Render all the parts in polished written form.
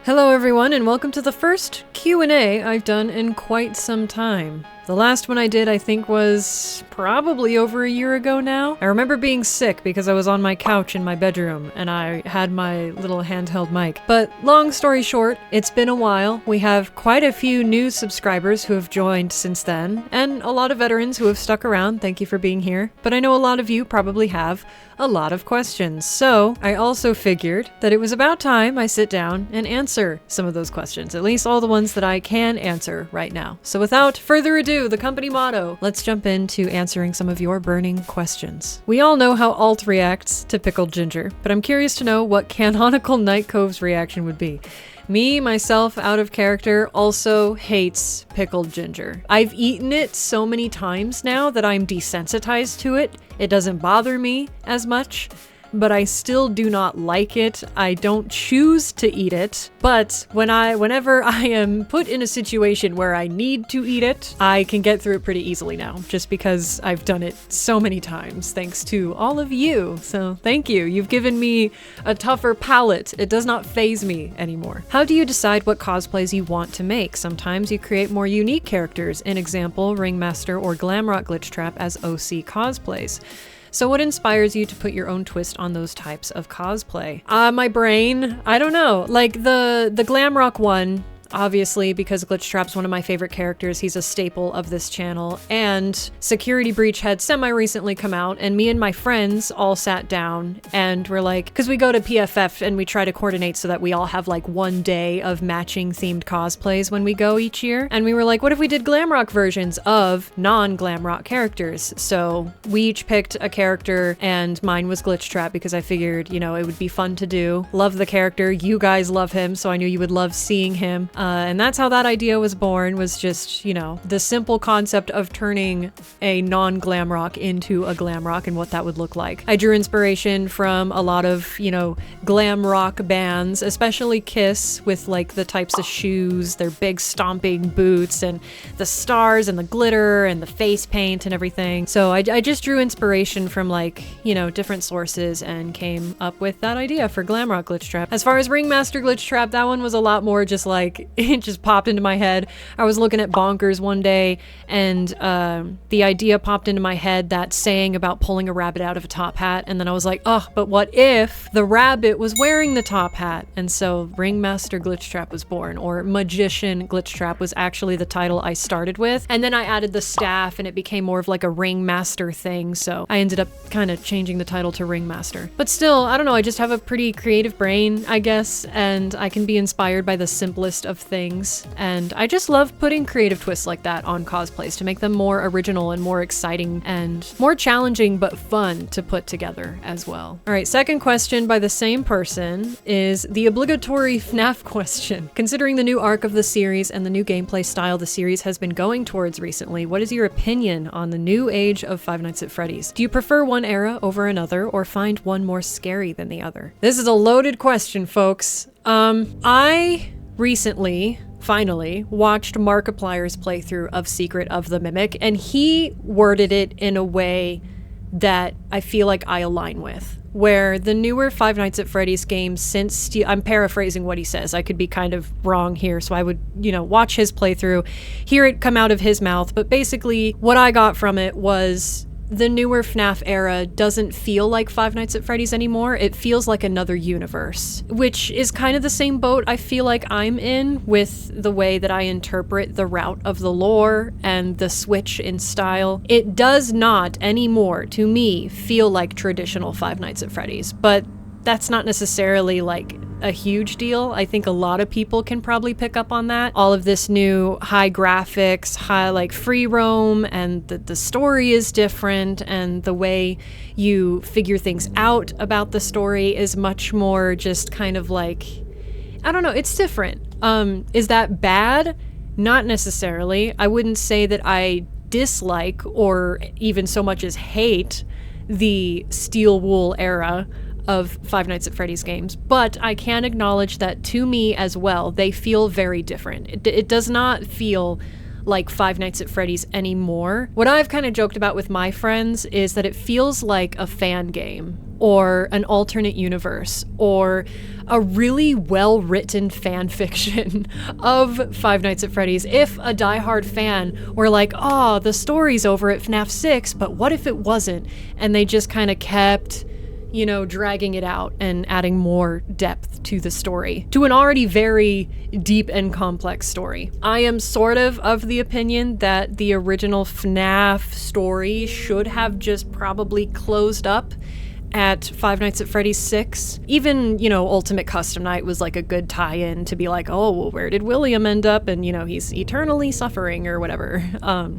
Hello everyone, and welcome to the first Q&A I've done in quite some time. The last one I did, I think, was probably over a year ago now. I remember being sick because I was on my couch in my bedroom and I had my little handheld mic. But long story short, it's been a while. We have quite a few new subscribers who have joined since then, and a lot of veterans who have stuck around. Thank you for being here. But I know a lot of you probably have a lot of questions. So I also figured that it was about time I sit down and answer some of those questions, at least all the ones that I can answer right now. So without further ado, the company motto, let's jump into answering some of your burning questions. We all know how Alt reacts to pickled ginger, but I'm curious to know what canonical Night Cove's reaction would be. Me, myself, out of character, also hates pickled ginger. I've eaten it so many times now that I'm desensitized to it. It doesn't bother me as much, but I still do not like it. I don't choose to eat it, but whenever I am put in a situation where I need to eat it, I can get through it pretty easily now, just because I've done it so many times, thanks to all of you. So thank you. You've given me a tougher palate. It does not faze me anymore. How do you decide what cosplays you want to make? Sometimes you create more unique characters, an example, Ringmaster or Glamrock Glitchtrap as OC cosplays. So what inspires you to put your own twist on those types of cosplay? My brain, I don't know. Like the Glamrock one, obviously, because Glitchtrap's one of my favorite characters. He's a staple of this channel. And Security Breach had semi-recently come out, and me and my friends all sat down and were like, because we go to PFF and we try to coordinate so that we all have like one day of matching themed cosplays when we go each year. And we were like, what if we did Glamrock versions of non-Glamrock characters? So we each picked a character, and mine was Glitchtrap because I figured, you know, it would be fun to do. Love the character. You guys love him, so I knew you would love seeing him. And that's how that idea was born, was just, you know, the simple concept of turning a non-Glamrock into a Glamrock and what that would look like. I drew inspiration from a lot of, you know, glam rock bands, especially Kiss, with like the types of shoes, their big stomping boots, and the stars and the glitter and the face paint and everything. So I just drew inspiration from like, you know, different sources and came up with that idea for Glamrock Glitchtrap. As far as Ringmaster Glitchtrap, that one was a lot more just like, it just popped into my head. I was looking at Bonkers one day, and the idea popped into my head, that saying about pulling a rabbit out of a top hat, and then I was like, oh, but what if the rabbit was wearing the top hat? And so Ringmaster Glitchtrap was born, or Magician Glitchtrap was actually the title I started with, and then I added the staff and it became more of like a Ringmaster thing, so I ended up kind of changing the title to Ringmaster. But still, I don't know, I just have a pretty creative brain, I guess, and I can be inspired by the simplest of things, and I just love putting creative twists like that on cosplays to make them more original and more exciting and more challenging but fun to put together as well. All right, second question by the same person is the obligatory FNAF question. Considering the new arc of the series and the new gameplay style the series has been going towards recently, what is your opinion on the new age of Five Nights at Freddy's? Do you prefer one era over another, or find one more scary than the other? This is a loaded question, folks. I recently, finally, watched Markiplier's playthrough of Secret of the Mimic, and he worded it in a way that I feel like I align with. Where the newer Five Nights at Freddy's games since I'm paraphrasing what he says, I could be kind of wrong here, so I would, you know, watch his playthrough, hear it come out of his mouth, but basically what I got from it was the newer FNAF era doesn't feel like Five Nights at Freddy's anymore. It feels like another universe, which is kind of the same boat I feel like I'm in with the way that I interpret the route of the lore and the switch in style. It does not anymore, to me, feel like traditional Five Nights at Freddy's, but that's not necessarily like a huge deal. I think a lot of people can probably pick up on that. All of this new high graphics, high like free roam, and the story is different, and the way you figure things out about the story is much more just kind of like, I don't know, it's different. Is that bad? Not necessarily. I wouldn't say that I dislike or even so much as hate the Steel Wool era of Five Nights at Freddy's games, but I can acknowledge that to me as well, they feel very different. It does not feel like Five Nights at Freddy's anymore. What I've kind of joked about with my friends is that it feels like a fan game. or an alternate universe, or a really well-written fan fiction of Five Nights at Freddy's. If a diehard fan were like, oh, the story's over at FNAF 6, but what if it wasn't? And they just kind of kept, you know, dragging it out and adding more depth to the story, to an already very deep and complex story. I am sort of the opinion that the original FNAF story should have just probably closed up at Five Nights at Freddy's 6. Even, you know, Ultimate Custom Night was like a good tie-in to be like, oh, well, where did William end up? And, you know, he's eternally suffering or whatever.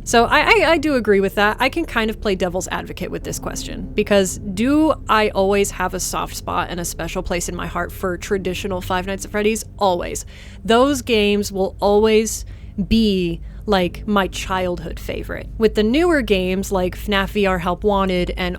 So I do agree with that. I can kind of play devil's advocate with this question, because do I always have a soft spot and a special place in my heart for traditional Five Nights at Freddy's? Always. Those games will always be like my childhood favorite. With the newer games like FNAF VR Help Wanted and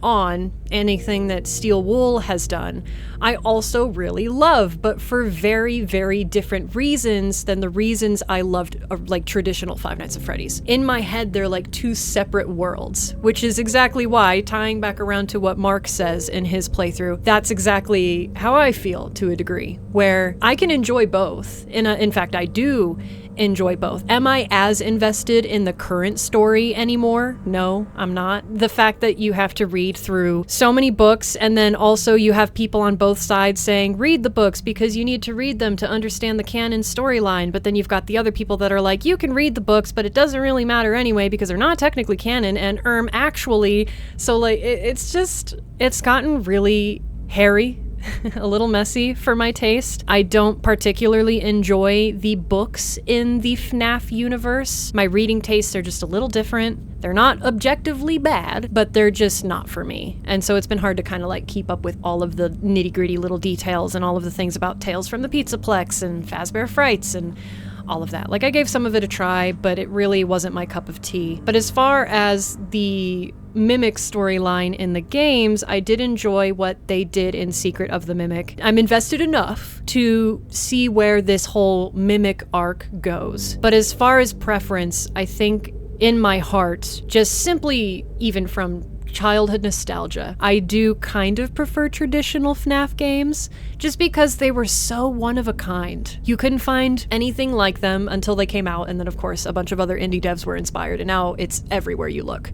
anything that Steel Wool has done, I also really love, but for very, very different reasons than the reasons I loved like traditional Five Nights at Freddy's. In my head, they're like two separate worlds, which is exactly why, tying back around to what Mark says in his playthrough, that's exactly how I feel to a degree, where I can enjoy both. In fact, I do enjoy both. Am I as invested in the current story anymore? No, I'm not. The fact that you have to read through so many books, and then also you have people on both sides saying, read the books because you need to read them to understand the canon storyline, but then you've got the other people that are like, you can read the books, but it doesn't really matter anyway because they're not technically canon, and actually. So like, it's gotten really hairy. A little messy for my taste. I don't particularly enjoy the books in the FNAF universe. My reading tastes are just a little different. They're not objectively bad, but they're just not for me. And so it's been hard to kind of like keep up with all of the nitty-gritty little details and all of the things about Tales from the Pizzaplex and Fazbear Frights and all of that. Like, I gave some of it a try, but it really wasn't my cup of tea. But as far as the Mimic storyline in the games, I did enjoy what they did in Secret of the Mimic. I'm invested enough to see where this whole Mimic arc goes. But as far as preference, I think in my heart, just simply even from childhood nostalgia, I do kind of prefer traditional FNAF games, just because they were so one of a kind. You couldn't find anything like them until they came out, and then of course a bunch of other indie devs were inspired, and now it's everywhere you look.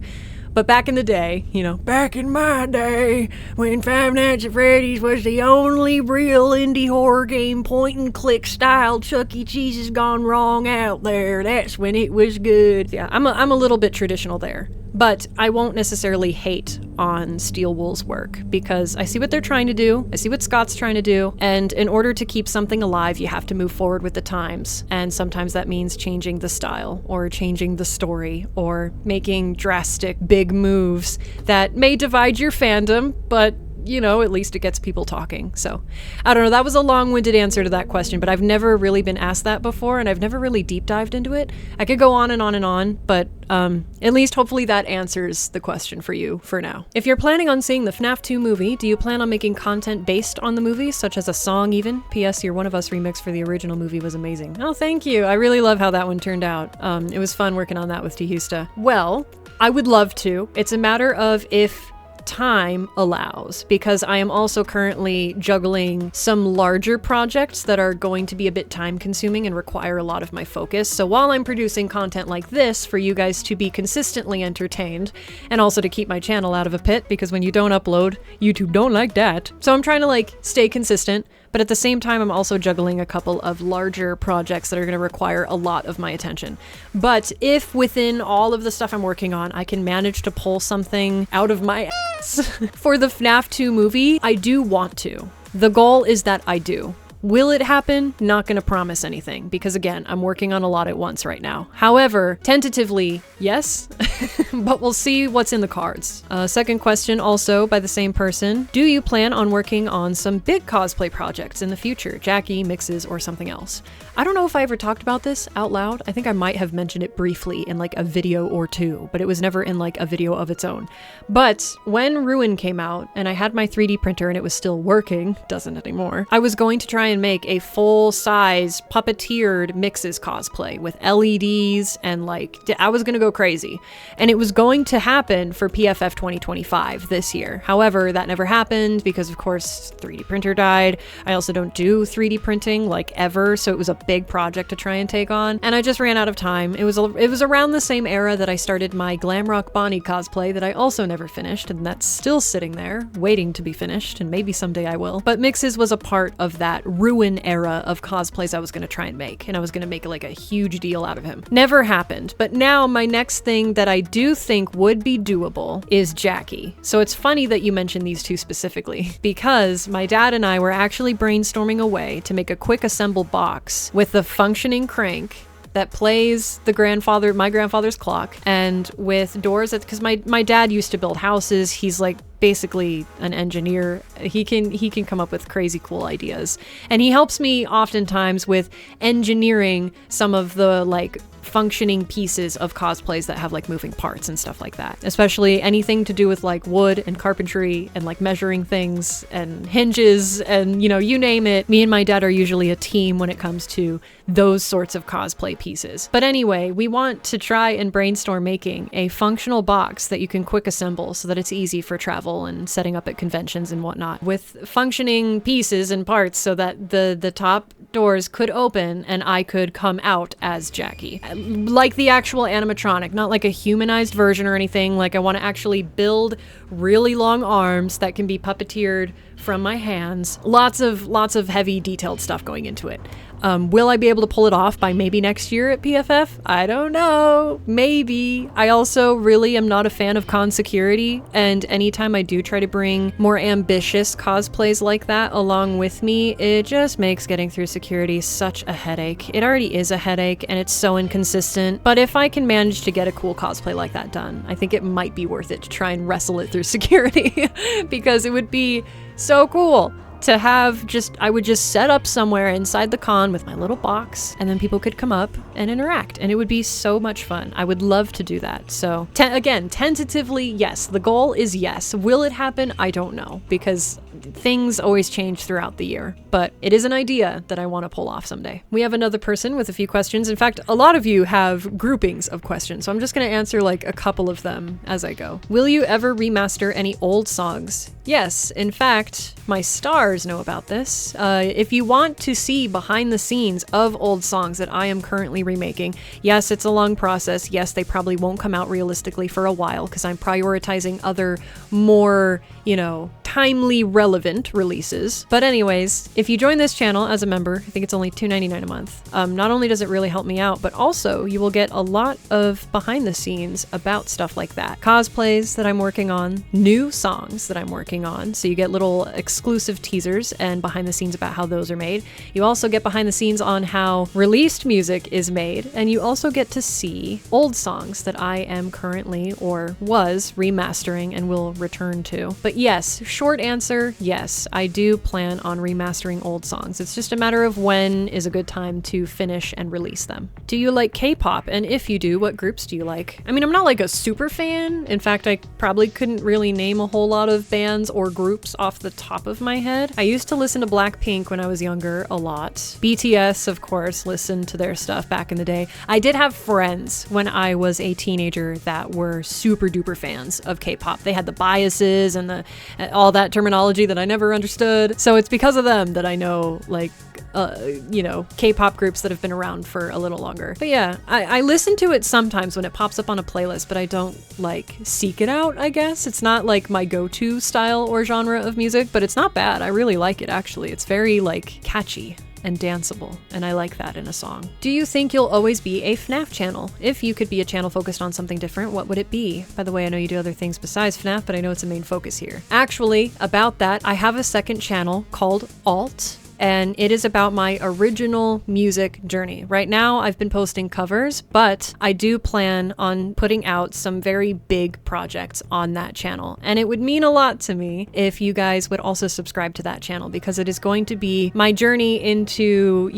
But back in the day, you know, back in my day, when Five Nights at Freddy's was the only real indie horror game point and click style Chuck E. Cheese has gone wrong out there, that's when it was good. Yeah, I'm a little bit traditional there. But I won't necessarily hate on Steel Wool's work, because I see what they're trying to do, I see what Scott's trying to do, and in order to keep something alive, you have to move forward with the times. And sometimes that means changing the style, or changing the story, or making drastic, big moves that may divide your fandom, but you know, at least it gets people talking. So, I don't know, that was a long-winded answer to that question, but I've never really been asked that before, and I've never really deep dived into it. I could go on and on and on, but at least hopefully that answers the question for you for now. If you're planning on seeing the FNAF 2 movie, do you plan on making content based on the movie, such as a song even? P.S. Your One of Us remix for the original movie was amazing. Oh, thank you. I really love how that one turned out. It was fun working on that with T-Husta. Well, I would love to. It's a matter of if time allows, because I am also currently juggling some larger projects that are going to be a bit time consuming and require a lot of my focus. So while I'm producing content like this for you guys to be consistently entertained, and also to keep my channel out of a pit, because when you don't upload, YouTube don't like that. So I'm trying to like stay consistent, but at the same time, I'm also juggling a couple of larger projects that are going to require a lot of my attention. But if within all of the stuff I'm working on, I can manage to pull something out of my ass for the FNAF 2 movie, I do want to. The goal is that I do. Will it happen? Not gonna promise anything, because again, I'm working on a lot at once right now. However, tentatively, yes, but we'll see what's in the cards. Second question, also by the same person. Do you plan on working on some big cosplay projects in the future? Jackie, mixes, or something else? I don't know if I ever talked about this out loud. I think I might have mentioned it briefly in like a video or two, but it was never in like a video of its own. But when Ruin came out and I had my 3D printer and it was still working, doesn't anymore, I was going to try try and make a full-size puppeteered Mixes cosplay with LEDs and like, I was gonna go crazy. And it was going to happen for PFF 2025 this year. However, that never happened because of course 3D printer died. I also don't do 3D printing like ever, so it was a big project to try and take on. And I just ran out of time. It was around the same era that I started my Glam Rock Bonnie cosplay that I also never finished, and that's still sitting there waiting to be finished, and maybe someday I will. But Mixes was a part of that ruin era of cosplays I was gonna try and make, and I was gonna make like a huge deal out of him. Never happened. But now my next thing that I do think would be doable is Jackie. So it's funny that you mentioned these two specifically, because my dad and I were actually brainstorming a way to make a quick assemble box with the functioning crank that plays my grandfather's clock, and with doors that, because my dad used to build houses. He's like basically an engineer. He can come up with crazy cool ideas, and he helps me oftentimes with engineering some of the like functioning pieces of cosplays that have like moving parts and stuff like that, especially anything to do with like wood and carpentry and like measuring things and hinges and, you know, you name it. Me and my dad are usually a team when it comes to those sorts of cosplay pieces. But anyway, we want to try and brainstorm making a functional box that you can quick assemble so that it's easy for travel and setting up at conventions and whatnot, with functioning pieces and parts so that the top doors could open and I could come out as Jackie. Like the actual animatronic, not like a humanized version or anything. Like I want to actually build really long arms that can be puppeteered from my hands. Lots of heavy detailed stuff going into it. Will I be able to pull it off by maybe next year at PFF? I don't know. Maybe. I also really am not a fan of con security, and anytime I do try to bring more ambitious cosplays like that along with me, it just makes getting through security such a headache. It already is a headache, and it's so inconsistent, but if I can manage to get a cool cosplay like that done, I think it might be worth it to try and wrestle it through security, because it would be so cool to have I would just set up somewhere inside the con with my little box, and then people could come up and interact, and it would be so much fun. I would love to do that. So again, tentatively, yes. The goal is yes. Will it happen? I don't know, because things always change throughout the year, but it is an idea that I want to pull off someday. We have another person with a few questions. In fact, a lot of you have groupings of questions, so I'm just going to answer like a couple of them as I go. Will you ever remaster any old songs? Yes, in fact, my stars know about this. If you want to see behind the scenes of old songs that I am currently remaking, yes, it's a long process. Yes, they probably won't come out realistically for a while because I'm prioritizing other more, timely relevant releases. But anyways, if you join this channel as a member, I think it's only $2.99 a month. Not only does it really help me out, but also you will get a lot of behind the scenes about stuff like that. Cosplays that I'm working on, new songs that I'm working on. So you get little exclusive teasers and behind the scenes about how those are made. You also get behind the scenes on how released music is made, and you also get to see old songs that I am currently or was remastering and will return to. But yes, short answer, yes, I do plan on remastering old songs. It's just a matter of when is a good time to finish and release them. Do you like K-pop? And if you do, what groups do you like? I mean, I'm not like a super fan. In fact, I probably couldn't really name a whole lot of bands or groups off the top of my head. I used to listen to Blackpink when I was younger a lot. BTS, of course, listened to their stuff back in the day. I did have friends when I was a teenager that were super duper fans of K-pop. They had the biases and all that terminology that I never understood. So it's because of them that I know K-pop groups that have been around for a little longer. But yeah, I listen to it sometimes when it pops up on a playlist, but I don't seek it out, I guess. It's not like my go-to style or genre of music, but it's not bad. I really like it, actually. It's very catchy and danceable, and I like that in a song. Do you think you'll always be a FNAF channel? If you could be a channel focused on something different, what would it be? By the way, I know you do other things besides FNAF, but I know it's a main focus here. Actually, about that, I have a second channel called Alt, and it is about my original music journey. Right now, I've been posting covers, but I do plan on putting out some very big projects on that channel. And it would mean a lot to me if you guys would also subscribe to that channel, because it is going to be my journey into,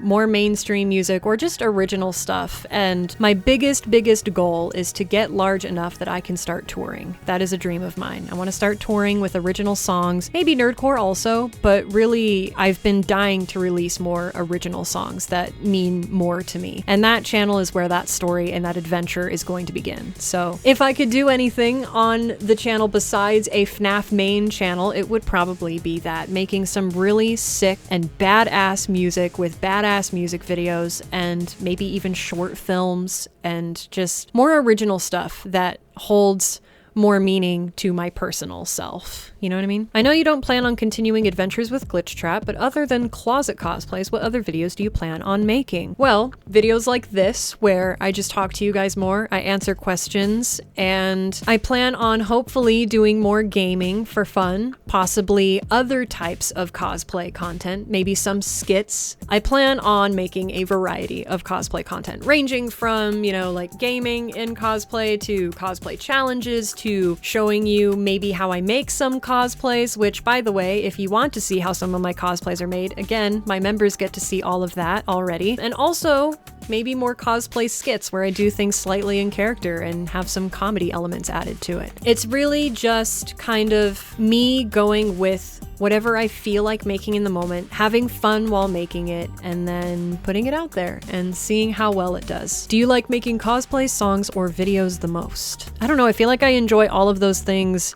more mainstream music or just original stuff. And my biggest goal is to get large enough that I can start touring. That is a dream of mine. I want to start touring with original songs, maybe nerdcore also, but really, I've been dying to release more original songs that mean more to me. And that channel is where that story and that adventure is going to begin. So if I could do anything on the channel besides a FNAF main channel, it would probably be that, making some really sick and badass music with badass music videos and maybe even short films and just more original stuff that holds more meaning to my personal self. You know what I mean? I know you don't plan on continuing adventures with Glitch Trap, but other than closet cosplays, what other videos do you plan on making? Well, videos like this, where I just talk to you guys more, I answer questions, and I plan on hopefully doing more gaming for fun, possibly other types of cosplay content, maybe some skits. I plan on making a variety of cosplay content, ranging from, you know, like gaming in cosplay to cosplay challenges to showing you maybe how I make some cosplays, which, by the way, if you want to see how some of my cosplays are made, again, my members get to see all of that already. And also maybe more cosplay skits where I do things slightly in character and have some comedy elements added to it. It's really just kind of me going with whatever I feel like making in the moment, having fun while making it, and then putting it out there and seeing how well it does. Do you like making cosplay, songs, or videos the most? I don't know, I feel like I enjoy all of those things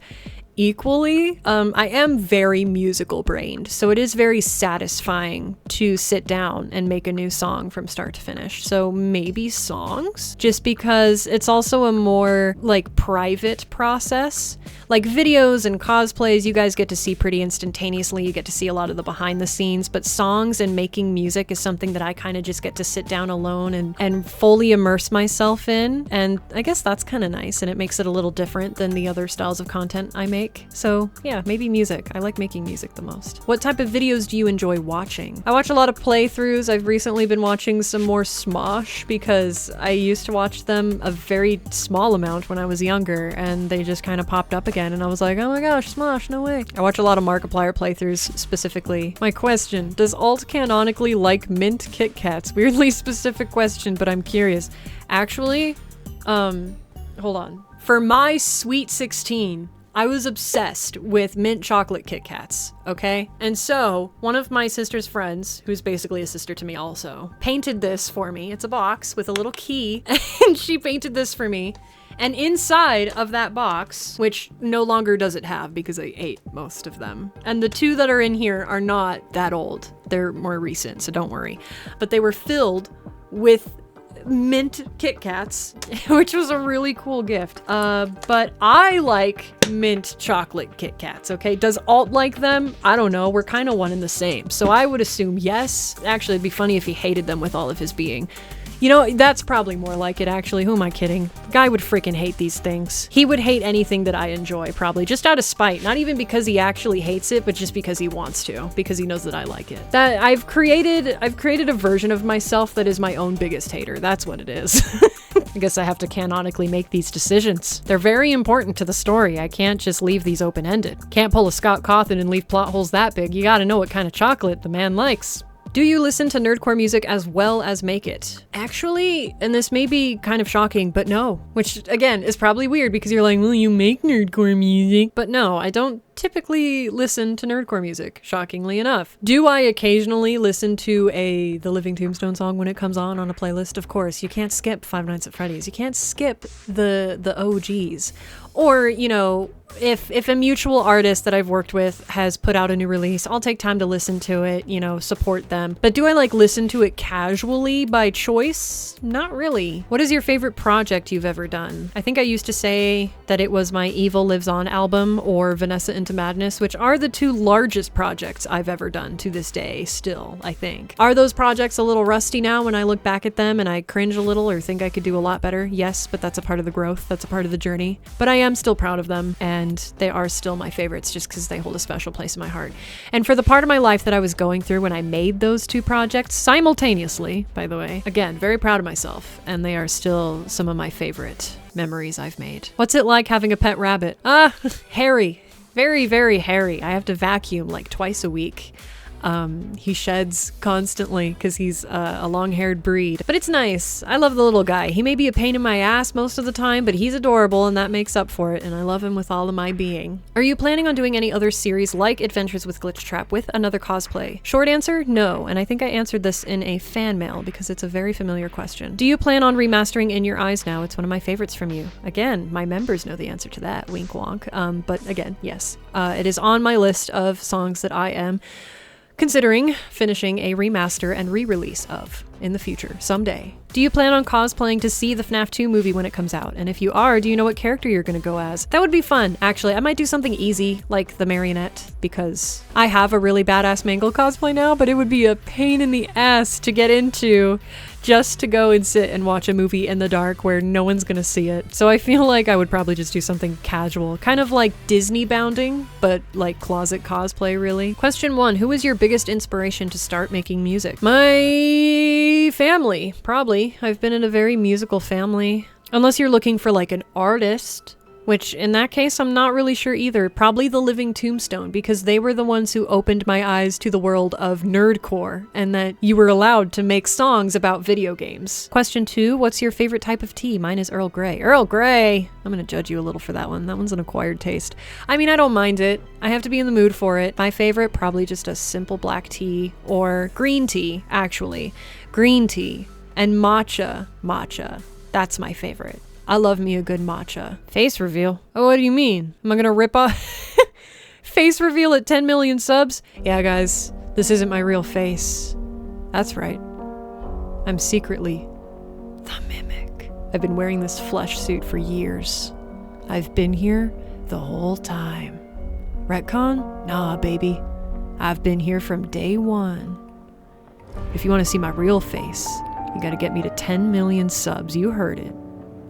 equally. I am very musical brained, so it is very satisfying to sit down and make a new song from start to finish. So maybe songs, just because it's also a more like private process. Like videos and cosplays, you guys get to see pretty instantaneously. You get to see a lot of the behind the scenes, but songs and making music is something that I kind of just get to sit down alone and fully immerse myself in. And I guess that's kind of nice, and it makes it a little different than the other styles of content I make. So yeah, maybe music. I like making music the most. What type of videos do you enjoy watching? I watch a lot of playthroughs. I've recently been watching some more Smosh because I used to watch them a very small amount when I was younger, and they just kind of popped up again, and I was like, oh my gosh, Smosh, no way. I watch a lot of Markiplier playthroughs specifically. My question, does alt canonically like mint Kit Kats? Weirdly specific question, but I'm curious. Actually, hold on. For my Sweet 16, I was obsessed with mint chocolate Kit Kats, okay? And so, one of my sister's friends, who's basically a sister to me also, painted this for me. It's a box with a little key, and she painted this for me. And inside of that box, which no longer does it have because I ate most of them, and the two that are in here are not that old. They're more recent, so don't worry. But they were filled with mint Kit Kats, which was a really cool gift. But I like mint chocolate Kit Kats, okay? Does alt like them? I don't know. We're kind of one and the same. So I would assume yes. Actually, it'd be funny if he hated them with all of his being. You know, that's probably more like it, actually. Who am I kidding? Guy would freaking hate these things. He would hate anything that I enjoy, probably, just out of spite. Not even because he actually hates it, but just because he wants to, because he knows that I like it. That I've created a version of myself that is my own biggest hater. That's what it is. I guess I have to canonically make these decisions. They're very important to the story. I can't just leave these open-ended. Can't pull a Scott Cawthon and leave plot holes that big. You gotta know what kind of chocolate the man likes. Do you listen to nerdcore music as well as make it? Actually, and this may be kind of shocking, but no. Which, again, is probably weird because you're like, well, you make nerdcore music. But no, I don't typically listen to nerdcore music, shockingly enough. Do I occasionally listen to The Living Tombstone song when it comes on a playlist? Of course, you can't skip Five Nights at Freddy's. You can't skip the OGs. Or, you know, if a mutual artist that I've worked with has put out a new release, I'll take time to listen to it, you know, support them. But do I like listen to it casually by choice? Not really. What is your favorite project you've ever done? I think I used to say that it was my Evil Lives On album or Vanessa Into Madness, which are the two largest projects I've ever done to this day still, I think. Are those projects a little rusty now when I look back at them and I cringe a little or think I could do a lot better? Yes, but that's a part of the growth. That's a part of the journey. But I am still proud of them, and they are still my favorites just because they hold a special place in my heart. And for the part of my life that I was going through when I made those two projects simultaneously, by the way, again, very proud of myself, and they are still some of my favorite memories I've made. What's it like having a pet rabbit? Hairy. Very, very hairy. I have to vacuum like twice a week. He sheds constantly because he's a long-haired breed. But it's nice. I love the little guy. He may be a pain in my ass most of the time, but he's adorable and that makes up for it, and I love him with all of my being. Are you planning on doing any other series like Adventures with Glitch Trap with another cosplay? Short answer, no, and I think I answered this in a fan mail because it's a very familiar question. Do you plan on remastering In Your Eyes now? It's one of my favorites from you. Again, my members know the answer to that, wink wonk. But again, yes. It is on my list of songs that I am considering finishing a remaster and re-release of in the future, someday. Do you plan on cosplaying to see the FNAF 2 movie when it comes out? And if you are, do you know what character you're gonna go as? That would be fun, actually. I might do something easy, like the marionette, because I have a really badass Mangle cosplay now, but it would be a pain in the ass to get into just to go and sit and watch a movie in the dark where no one's gonna see it. So I feel like I would probably just do something casual, kind of like Disney bounding, but like closet cosplay, really. Question 1, who was your biggest inspiration to start making music? My family, probably. I've been in a very musical family. Unless you're looking for like an artist, which in that case, I'm not really sure either. Probably the Living Tombstone, because they were the ones who opened my eyes to the world of nerdcore and that you were allowed to make songs about video games. Question 2, what's your favorite type of tea? Mine is Earl Grey. Earl Grey! I'm gonna judge you a little for that one. That one's an acquired taste. I mean, I don't mind it. I have to be in the mood for it. My favorite, probably just a simple black tea or green tea, actually. Green tea and matcha. Matcha. That's my favorite. I love me a good matcha. Face reveal? Oh, what do you mean? Am I gonna rip off face reveal at 10 million subs? Yeah, guys, this isn't my real face. That's right. I'm secretly the Mimic. I've been wearing this flesh suit for years. I've been here the whole time. Retcon? Nah, baby. I've been here from day one. If you want to see my real face, you gotta get me to 10 million subs. You heard it.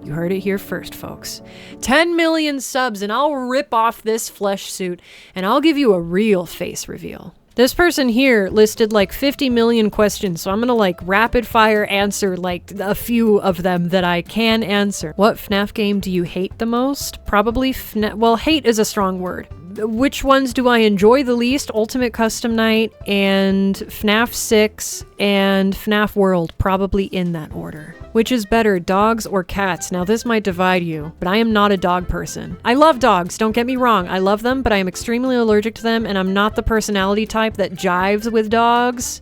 You heard it here first, folks. 10 million subs and I'll rip off this flesh suit and I'll give you a real face reveal. This person here listed like 50 million questions, so I'm gonna like rapid fire answer like a few of them that I can answer. What FNAF game do you hate the most? Probably FNAF. Well, hate is a strong word. Which ones do I enjoy the least? Ultimate Custom Night and FNAF 6 and FNAF World, probably in that order. Which is better, dogs or cats? Now this might divide you, but I am not a dog person. I love dogs, don't get me wrong. I love them, but I am extremely allergic to them and I'm not the personality type that jives with dogs.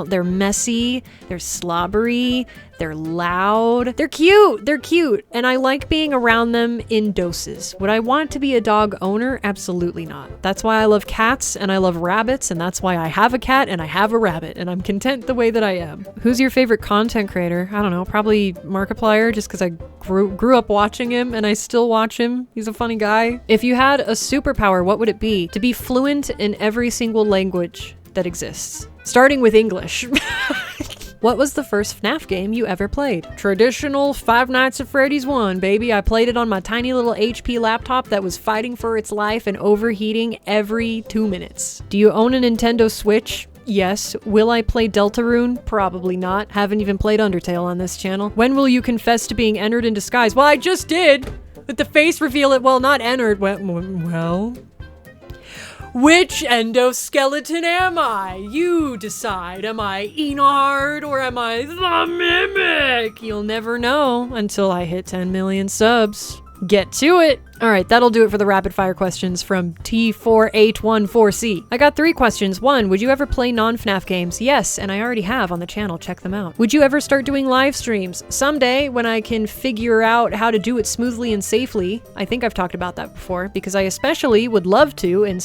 They're messy, they're slobbery, they're loud. They're cute, and I like being around them in doses. Would I want to be a dog owner? Absolutely not. That's why I love cats and I love rabbits, and that's why I have a cat and I have a rabbit, and I'm content the way that I am. Who's your favorite content creator? I don't know, probably Markiplier, just because I grew up watching him and I still watch him. He's a funny guy. If you had a superpower, what would it be? To be fluent in every single language that exists. Starting with English. What was the first FNAF game you ever played? Traditional Five Nights at Freddy's 1, baby. I played it on my tiny little HP laptop that was fighting for its life and overheating every 2 minutes. Do you own a Nintendo Switch? Yes. Will I play Deltarune? Probably not. Haven't even played Undertale on this channel. When will you confess to being entered in disguise? Well, I just did! With the face reveal it, well, not entered, well... Which endoskeleton am I? You decide. Am I Enard or am I the Mimic? You'll never know until I hit 10 million subs. Get to it! Alright, that'll do it for the rapid fire questions from T4814C. I got 3 questions. 1, would you ever play non-FNAF games? Yes, and I already have on the channel, check them out. Would you ever start doing live streams? Someday, when I can figure out how to do it smoothly and safely. I think I've talked about that before, because I especially would love to, and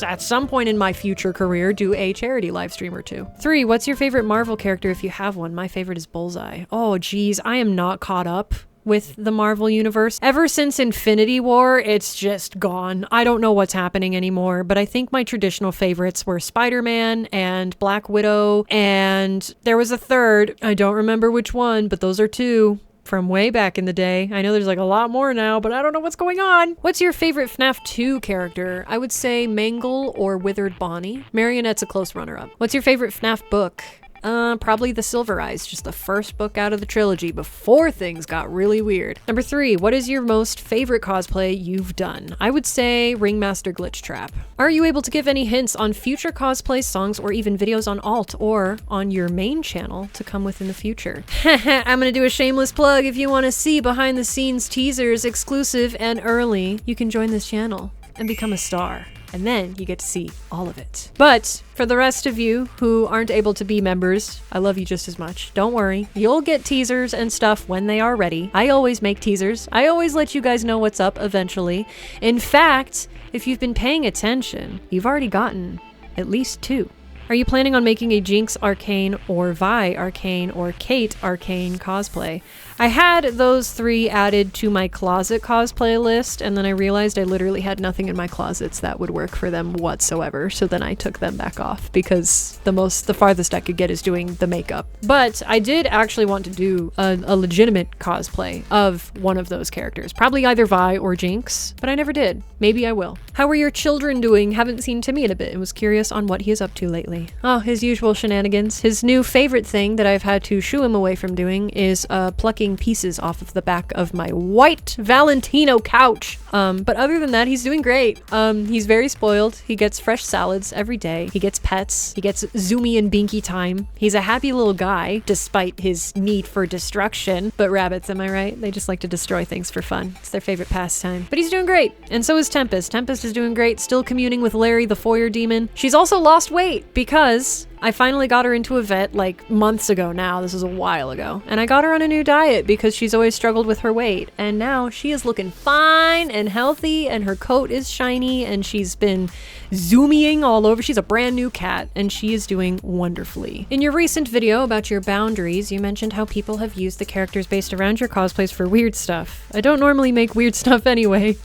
at some point in my future career, do a charity live stream or 2. 3, what's your favorite Marvel character if you have one? My favorite is Bullseye. Oh geez, I am not caught up with the Marvel universe. Ever since Infinity War, it's just gone. I don't know what's happening anymore, but I think my traditional favorites were Spider-Man and Black Widow, and there was a third. I don't remember which one, but those are 2 from way back in the day. I know there's like a lot more now, but I don't know what's going on. What's your favorite FNAF 2 character? I would say Mangle or Withered Bonnie. Marionette's a close runner-up. What's your favorite FNAF book? Probably The Silver Eyes, just the first book out of the trilogy before things got really weird. Number 3, what is your most favorite cosplay you've done? I would say Ringmaster Glitch Trap. Are you able to give any hints on future cosplay songs or even videos on alt or on your main channel to come within the future? I'm gonna do a shameless plug. If you want to see behind the scenes teasers, exclusive and early, you can join this channel and become a star. And then you get to see all of it. But for the rest of you who aren't able to be members, I love you just as much. Don't worry. You'll get teasers and stuff when they are ready. I always make teasers. I always let you guys know what's up eventually. In fact, if you've been paying attention, you've already gotten at least 2. Are you planning on making a Jinx Arcane or Vi Arcane or Kate Arcane cosplay? I had those 3 added to my closet cosplay list, and then I realized I literally had nothing in my closets that would work for them whatsoever, so then I took them back off because the farthest I could get is doing the makeup. But I did actually want to do a legitimate cosplay of one of those characters, probably either Vi or Jinx, but I never did. Maybe I will. How are your children doing? Haven't seen Timmy in a bit and was curious on what he is up to lately. Oh, his usual shenanigans. His new favorite thing that I've had to shoo him away from doing is plucking pieces off of the back of my white Valentino couch. But other than that, he's doing great. He's very spoiled. He gets fresh salads every day. He gets pets. He gets Zoomy and Binky time. He's a happy little guy, despite his need for destruction. But rabbits, am I right? They just like to destroy things for fun. It's their favorite pastime. But he's doing great. And so is Tempest. Tempest is doing great, still communing with Larry, the foyer demon. She's also lost weight because I finally got her into a vet like months ago now. This was a while ago. And I got her on a new diet because she's always struggled with her weight. And now she is looking fine and healthy and her coat is shiny and she's been zooming all over. She's a brand new cat and she is doing wonderfully. In your recent video about your boundaries, you mentioned how people have used the characters based around your cosplays for weird stuff. I don't normally make weird stuff anyway.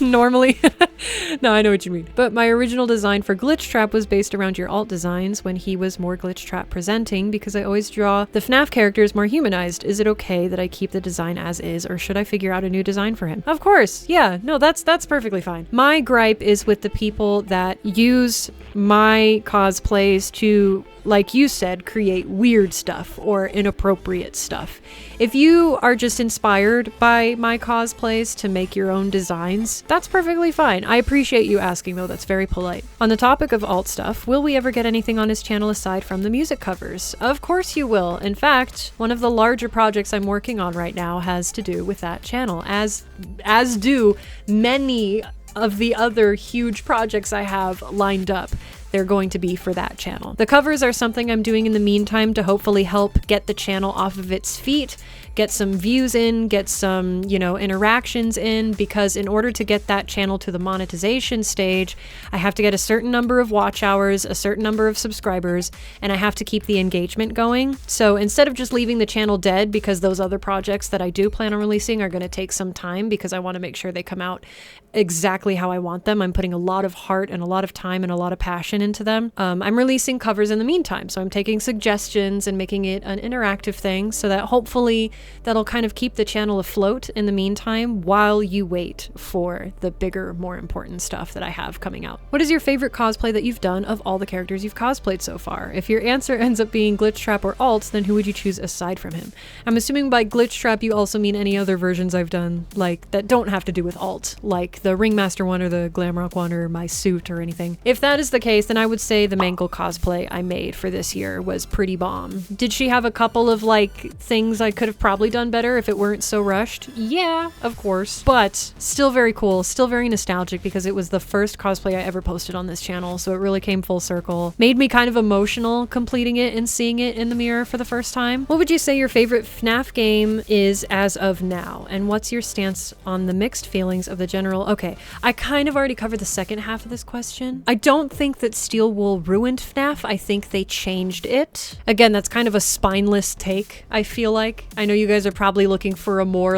Normally. No, I know what you mean. But my original design for Glitch Trap was based around your alt designs when he was more Glitch Trap presenting because I always draw the FNAF characters more humanized. Is it okay that I keep the design as is or should I figure out a new design for him? Of course. Yeah, no, that's perfectly fine. My gripe is with the people that use my cosplays to, like you said, create weird stuff or inappropriate stuff. If you are just inspired by my cosplays to make your own designs, that's perfectly fine. I appreciate you asking though, that's very polite. On the topic of alt stuff, will we ever get anything on his channel aside from the music covers? Of course you will. In fact, one of the larger projects I'm working on right now has to do with that channel, as do many of the other huge projects I have lined up. They're going to be for that channel. The covers are something I'm doing in the meantime to hopefully help get the channel off of its feet, get some views in, get some, interactions in, because in order to get that channel to the monetization stage, I have to get a certain number of watch hours, a certain number of subscribers, and I have to keep the engagement going. So instead of just leaving the channel dead, because those other projects that I do plan on releasing are going to take some time because I want to make sure they come out exactly how I want them. I'm putting a lot of heart and a lot of time and a lot of passion into them. I'm releasing covers in the meantime, so I'm taking suggestions and making it an interactive thing so that hopefully that'll kind of keep the channel afloat in the meantime while you wait for the bigger, more important stuff that I have coming out. What is your favorite cosplay that you've done of all the characters you've cosplayed so far? If your answer ends up being Glitch Trap or Alt, then who would you choose aside from him? I'm assuming by Glitch Trap you also mean any other versions I've done, like, that don't have to do with Alt, like the Ringmaster one or the Glamrock one or my suit or anything. If that is the case, then I would say the Mangle cosplay I made for this year was pretty bomb. Did she have a couple of things I could have probably done better if it weren't so rushed? Yeah, of course. But still very cool, still very nostalgic because it was the first cosplay I ever posted on this channel, so it really came full circle. Made me kind of emotional completing it and seeing it in the mirror for the first time. What would you say your favorite FNAF game is as of now? And what's your stance on the mixed feelings of the general? Okay, I kind of already covered the second half of this question. I don't think that Steel Wool ruined FNAF. I think they changed it. Again, that's kind of a spineless take, I feel like. I know you guys are probably looking for a more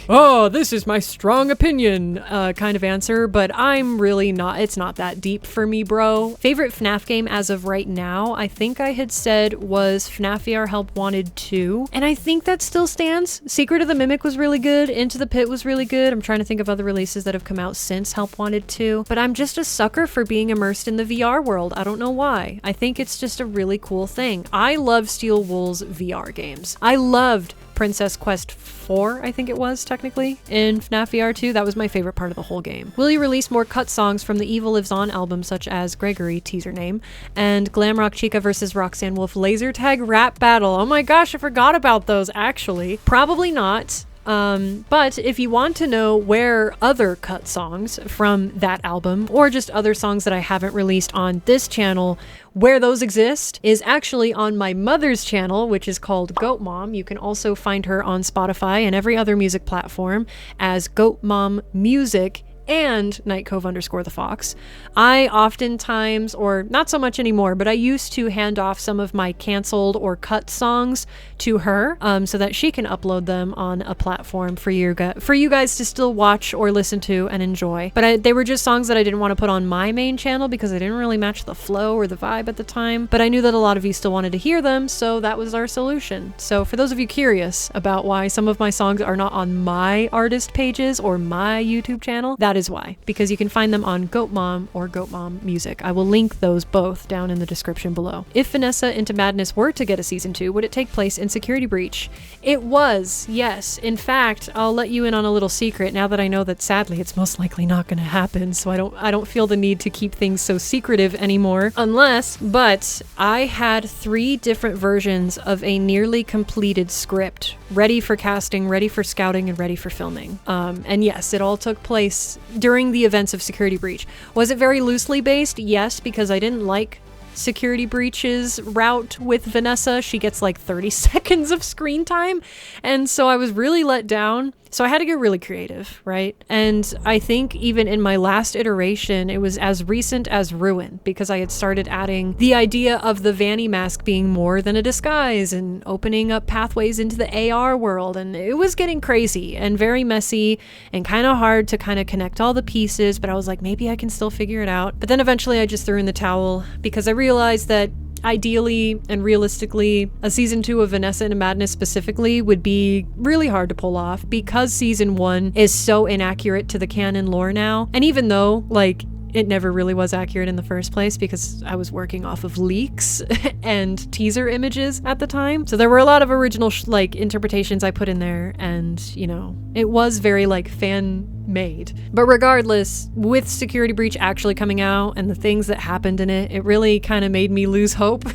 oh, this is my strong opinion kind of answer, but I'm really not. It's not that deep for me, bro. Favorite FNAF game as of right now, I think I had said was FNAF VR Help Wanted 2, and I think that still stands. Secret of the Mimic was really good. Into the Pit was really good. I'm trying to think of other releases that have come out since Help Wanted 2, but I'm just a sucker for being immersed in the VR world. world. I don't know why. I think it's just a really cool thing. I love Steel Wool's VR games. I loved Princess Quest 4, I think it was, technically, in FNAF VR 2. That was my favorite part of the whole game. Will you release more cut songs from the Evil Lives On album, such as Gregory, teaser name, and Glamrock Chica vs. Roxanne Wolf laser tag rap battle? Oh my gosh, I forgot about those, actually. Probably not. But if you want to know where other cut songs from that album, or just other songs that I haven't released on this channel, where those exist, is actually on my mother's channel, which is called Goat Mom. You can also find her on Spotify and every other music platform as Goat Mom Music and Night Cove _ the Fox. I oftentimes, or not so much anymore, but I used to hand off some of my canceled or cut songs to her so that she can upload them on a platform for you guys to still watch or listen to and enjoy. But they were just songs that I didn't want to put on my main channel because they didn't really match the flow or the vibe at the time. But I knew that a lot of you still wanted to hear them, so that was our solution. So for those of you curious about why some of my songs are not on my artist pages or my YouTube channel, that is why, because you can find them on Goat Mom or Goat Mom Music. I will link those both down in the description below. If Vanessa Into Madness were to get a season 2, would it take place in Security Breach? It was, yes. In fact, I'll let you in on a little secret now that I know that sadly it's most likely not going to happen, so I don't feel the need to keep things so secretive anymore. But I had 3 different versions of a nearly completed script, ready for casting, ready for scouting, and ready for filming. And yes, it all took place during the events of Security Breach. Was it very loosely based? Yes, because I didn't like Security Breach's route with Vanessa. She gets like 30 seconds of screen time, and so I was really let down. So I had to get really creative, right? And I think even in my last iteration, it was as recent as Ruin, because I had started adding the idea of the Vanny mask being more than a disguise and opening up pathways into the AR world. And it was getting crazy and very messy and kind of hard to kind of connect all the pieces, but I was like, maybe I can still figure it out. But then eventually I just threw in the towel because I realized that ideally and realistically, a season 2 of Vanessa Into Madness specifically would be really hard to pull off because season 1 is so inaccurate to the canon lore now. And even though, like, it never really was accurate in the first place because I was working off of leaks and teaser images at the time. So there were a lot of original interpretations I put in there, and you know, it was very like fan made. But regardless, with Security Breach actually coming out and the things that happened in it, it really kind of made me lose hope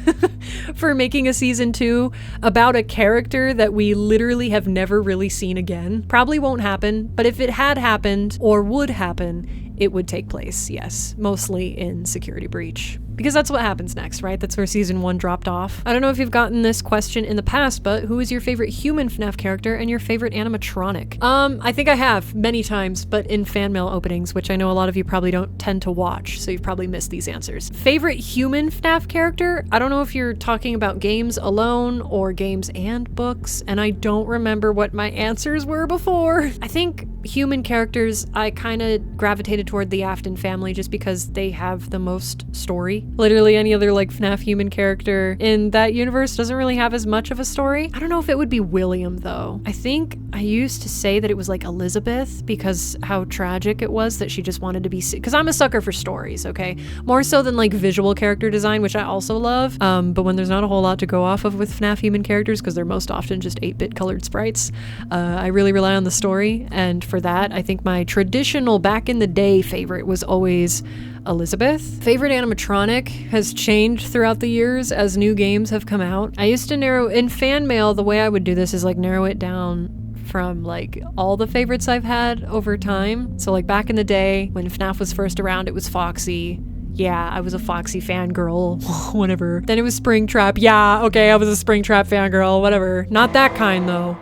for making a season 2 about a character that we literally have never really seen again. Probably won't happen, but if it had happened or would happen, it would take place, yes, mostly in Security Breach. Because that's what happens next, right? That's where season 1 dropped off. I don't know if you've gotten this question in the past, but who is your favorite human FNAF character and your favorite animatronic? I think I have many times, but in fan mail openings, which I know a lot of you probably don't tend to watch, so you've probably missed these answers. Favorite human FNAF character? I don't know if you're talking about games alone or games and books, and I don't remember what my answers were before. I think human characters, I kind of gravitated toward the Afton family just because they have the most story. Literally any other like FNAF human character in that universe doesn't really have as much of a story. I don't know if it would be William though. I think I used to say that it was like Elizabeth because how tragic it was that she just wanted to be because I'm a sucker for stories, okay? More so than like visual character design, which I also love. But when there's not a whole lot to go off of with FNAF human characters because they're most often just 8-bit colored sprites, I really rely on the story, and for that I think my traditional back in the day favorite was always Elizabeth. Favorite animatronic has changed throughout the years as new games have come out. I used to narrow in fan mail, the way I would do this is like narrow it down from like all the favorites I've had over time. So like back in the day when FNAF was first around, it was Foxy. Yeah, I was a Foxy fangirl, whatever. Then it was Springtrap. Yeah, okay, I was a Springtrap fangirl, whatever. Not that kind though.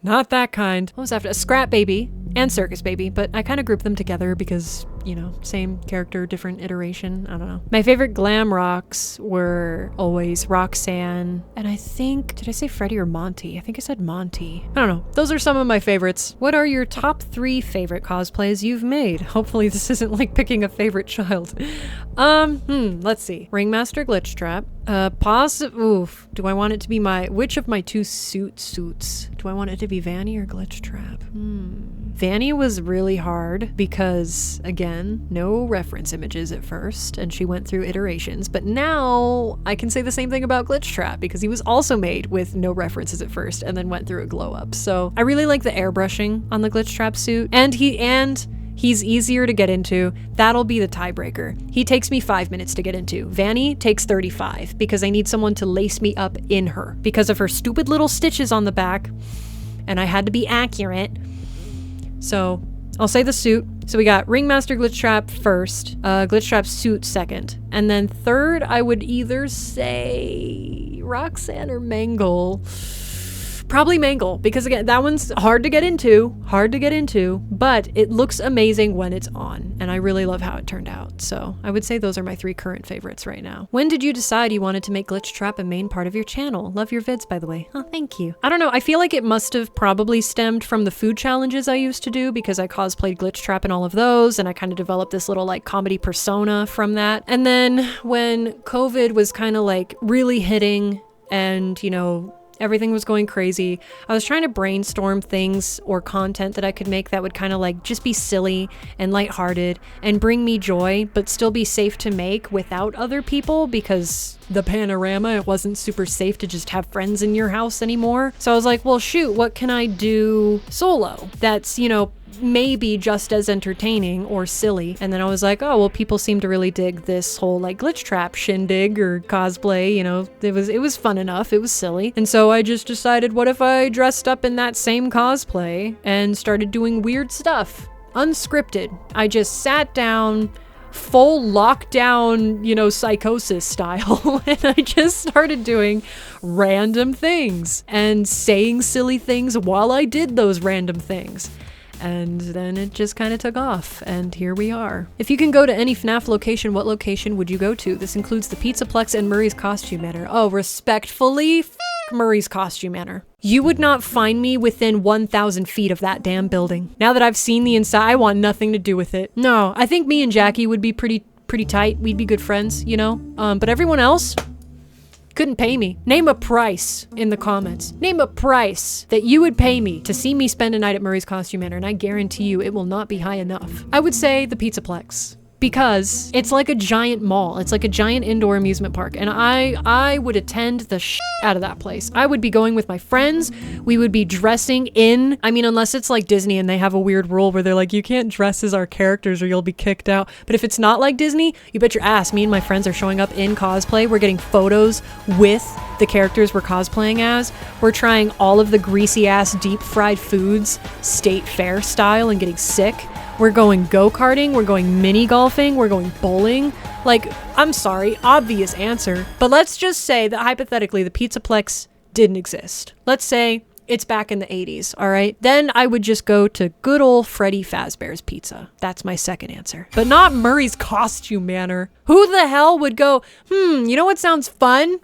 Not that kind. What was after? Scrap Baby and Circus Baby, but I kind of grouped them together because, you know, same character, different iteration. I don't know. My favorite glam rocks were always Roxanne, and I think, did I say Freddie or Monty? I think I said Monty. I don't know. Those are some of my favorites. What are your top 3 favorite cosplays you've made? Hopefully this isn't like picking a favorite child. Let's see. Ringmaster Glitchtrap. Oof. Do I want it to be which of my 2 suits? Do I want it to be Vanny or Glitchtrap? Vanny was really hard because, again, no reference images at first, and she went through iterations. But now I can say the same thing about Glitch Trap because he was also made with no references at first and then went through a glow up. So I really like the airbrushing on the Glitch Trap suit, and he's easier to get into. That'll be the tiebreaker. He takes me 5 minutes to get into. Vanny takes 35 because I need someone to lace me up in her because of her stupid little stitches on the back, and I had to be accurate. So I'll say the suit. So we got Ringmaster Glitch Trap first, Glitch Trap suit second, and then third I would either say Roxanne or Mangle. Probably Mangle, because again, that one's hard to get into, but it looks amazing when it's on, and I really love how it turned out. So I would say those are my 3 current favorites right now. When did you decide you wanted to make Glitch Trap a main part of your channel? Love your vids, by the way. Oh, thank you. I don't know, I feel like it must have probably stemmed from the food challenges I used to do because I cosplayed Glitch Trap in all of those, and I kind of developed this little like comedy persona from that. And then when COVID was kind of like really hitting and, you know, everything was going crazy, I was trying to brainstorm things or content that I could make that would kind of like just be silly and lighthearted and bring me joy, but still be safe to make without other people because the panorama, it wasn't super safe to just have friends in your house anymore. So I was like, well, shoot, what can I do solo that's, you know, maybe just as entertaining or silly? And then I was like, oh, well, people seem to really dig this whole like Glitch Trap shindig or cosplay, you know, it was fun enough, it was silly. And so I just decided, what if I dressed up in that same cosplay and started doing weird stuff, unscripted. I just sat down, full lockdown, you know, psychosis style, and I just started doing random things and saying silly things while I did those random things. And then it just kind of took off, and here we are. If you can go to any FNAF location, what location would you go to? This includes the Pizzaplex and Murray's Costume Manor. Oh, respectfully, f*** Murray's Costume Manor. You would not find me within 1,000 feet of that damn building. Now that I've seen the inside, I want nothing to do with it. No, I think me and Jackie would be pretty tight. We'd be good friends, you know? But everyone else couldn't pay me. Name a price in the comments. Name a price that you would pay me to see me spend a night at Murray's Costume Manor, and I guarantee you it will not be high enough. I would say the Pizzaplex, because it's like a giant mall. It's like a giant indoor amusement park, and I would attend the shit out of that place. I would be going with my friends. We would be dressing in, I mean, unless it's like Disney and they have a weird rule where they're like, you can't dress as our characters or you'll be kicked out. But if it's not like Disney, you bet your ass me and my friends are showing up in cosplay. We're getting photos with the characters we're cosplaying as. We're trying all of the greasy ass deep fried foods, state fair style, and getting sick. We're going go-karting, we're going mini golfing, we're going bowling. Like, I'm sorry, obvious answer, but let's just say that hypothetically the Pizzaplex didn't exist. Let's say it's back in the 80s, all right? Then I would just go to good old Freddy Fazbear's Pizza. That's my second answer. But not Murray's Costume Manor. Who the hell would go, you know what sounds fun?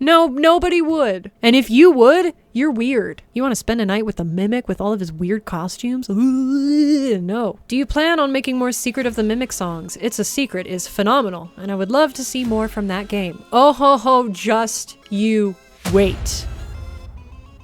No, nobody would. And if you would, you're weird. You want to spend a night with the Mimic with all of his weird costumes? Ooh, no. Do you plan on making more Secret of the Mimic songs? It's a Secret is phenomenal, and I would love to see more from that game. Oh ho ho, just you wait.